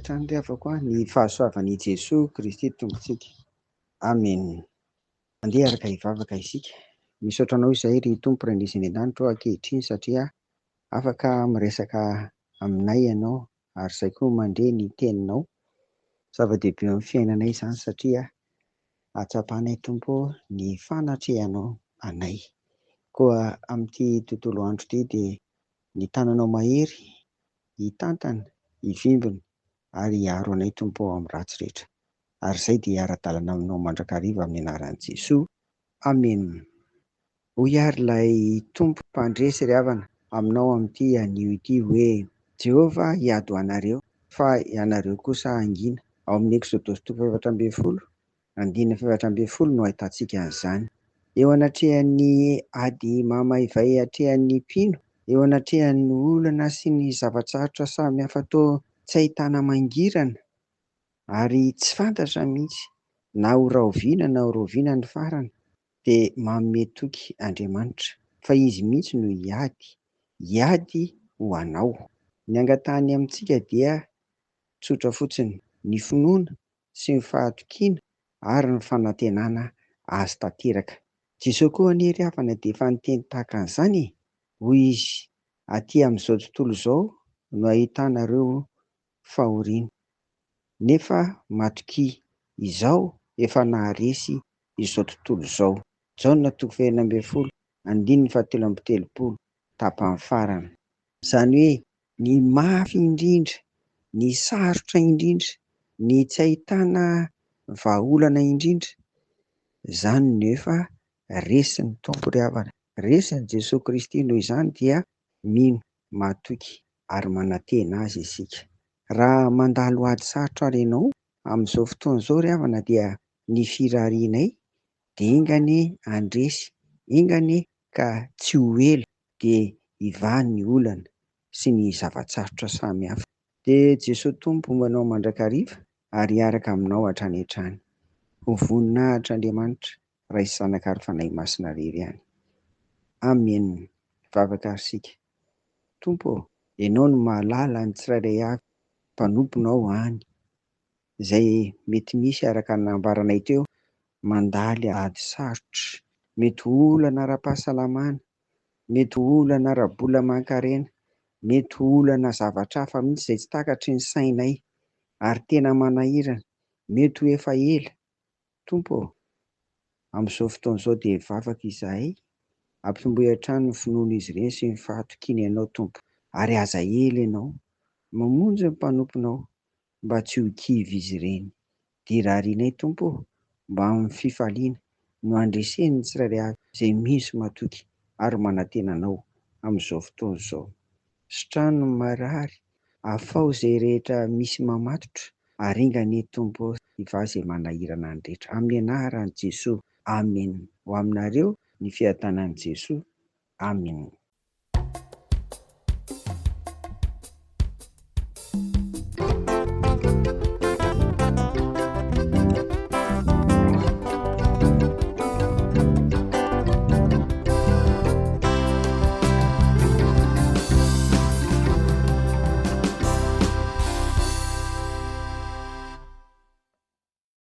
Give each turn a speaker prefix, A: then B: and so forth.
A: hatrany rehafako ny fahasoavan'i Jesoa Kristy Tompontsika. Amen. Andeha araka hivavaka isika. Misaotra anao izay ry Tompo Ray Niziny an-danitra ankehitriny satria afaka miresaka aminay ianao ary izay koa mandre ny teninao. Zava-dehibe amin'ny fiainanay izany satria atsapanay Tompo ny fanatrehanao anay. Koa amin'ity tontolo andro ity dia ny tananao mahery, hitantana, hivimbina ary hiaro anay Tompo ao amin'ny ratsy rehetra. Ary izay dia ara-dalana aminao mandrakariva amin'ny anaran'i Jesoa. Amen. Hoy ary ilay Tompo mpandresy ry havana aminao amin'ity anio ity hoe: Jehovah hiady ho anareo fa ianareo kosa angina. Ao amin'ny Exodosy 4:11 no ahitantsika an'izany. Eo anatrehan'ny ady mamay-vay atrehan'ny mpino, eo anatrehan'ny olana sy ny zava-tsarotra samy hafa toa tsy ahitana mangirana ary tsy fantatra mihitsy na ho rahoviana na ho roviana ny farana, dia manome toky Andriamanitra fa izy mihitsy no hiady ho anao. Ny angatahany amintsika dia tsotra fotsiny: ny finoana sy ny fahatokiana ary ny fanantenana azy tanteraka. Jesoa koa anie ry havana dia efa niteny tahaka an'izany. Hoy izy: aty amin'izao tontolo izao no ahitanareo fahoriana, nefa matokia, izaho efa naharesy izao tontolo izao. Jaona 2:17 tapany farany. Izany hoe ny mafy indrindra, ny sarotra indrindra, ny tsy ahitana vahaolana indrindra, izany no efa resin'ny Tompo ry havana, resin'i Jesoa Kristy. Noho izany dia mino, matoky ary manantena azy isika. Raha mandalo ady sarotra ary ianao amin'izao fotoana izao ry havana dia ny firarianay dia ingany handresy, ingany ka tsy ho ela dia hivaha ny olana sy ny zava-tsarotra samy hafa. Dia Jesoa Tompo manao mandrakariva ary hiaraka aminao hatrany hatrany. Ho voninahitran'Andriamanitra ray sy zanaka ary fanahy masina irery ihany. Amen. Vavaka ary isika. Tompo, ianao no mahalala ny tsirairay avy, mpanomponao any, izay mety misy araka ny nambaranay teo mandaly ady sarotra, mety olana ara-pahasalamana, mety olana ara-bola aman-karena, mety olana zavatra hafa mihitsy izay tsy takatry ny sainay ary tena manahirana, mety ho efa ela. Tompo, amin'izao fotoana izao dia vavaka izahay, ampitomboy hatrany ny finoan'izy ireny sy ny fahatokiana ianao Tompo, ary aza ela ianao mamonjy ny mpanomponao mba tsy ho kivy izy ireny. Dia rarianay Tompo mba amin'ny fifaliana no handreseny ny tsirairay avy izay misy matoky ary manantena anao amin'izao fotoana izao. Sitrano ny marary, afao izay rehetra misy mamatotra, ary ingany Tompo hivaha izay manahirana ny rehetra. Amin'ny anaran'i Jesoa. Amen. Ho aminareo ny fiadanan'i Jesoa. Amen.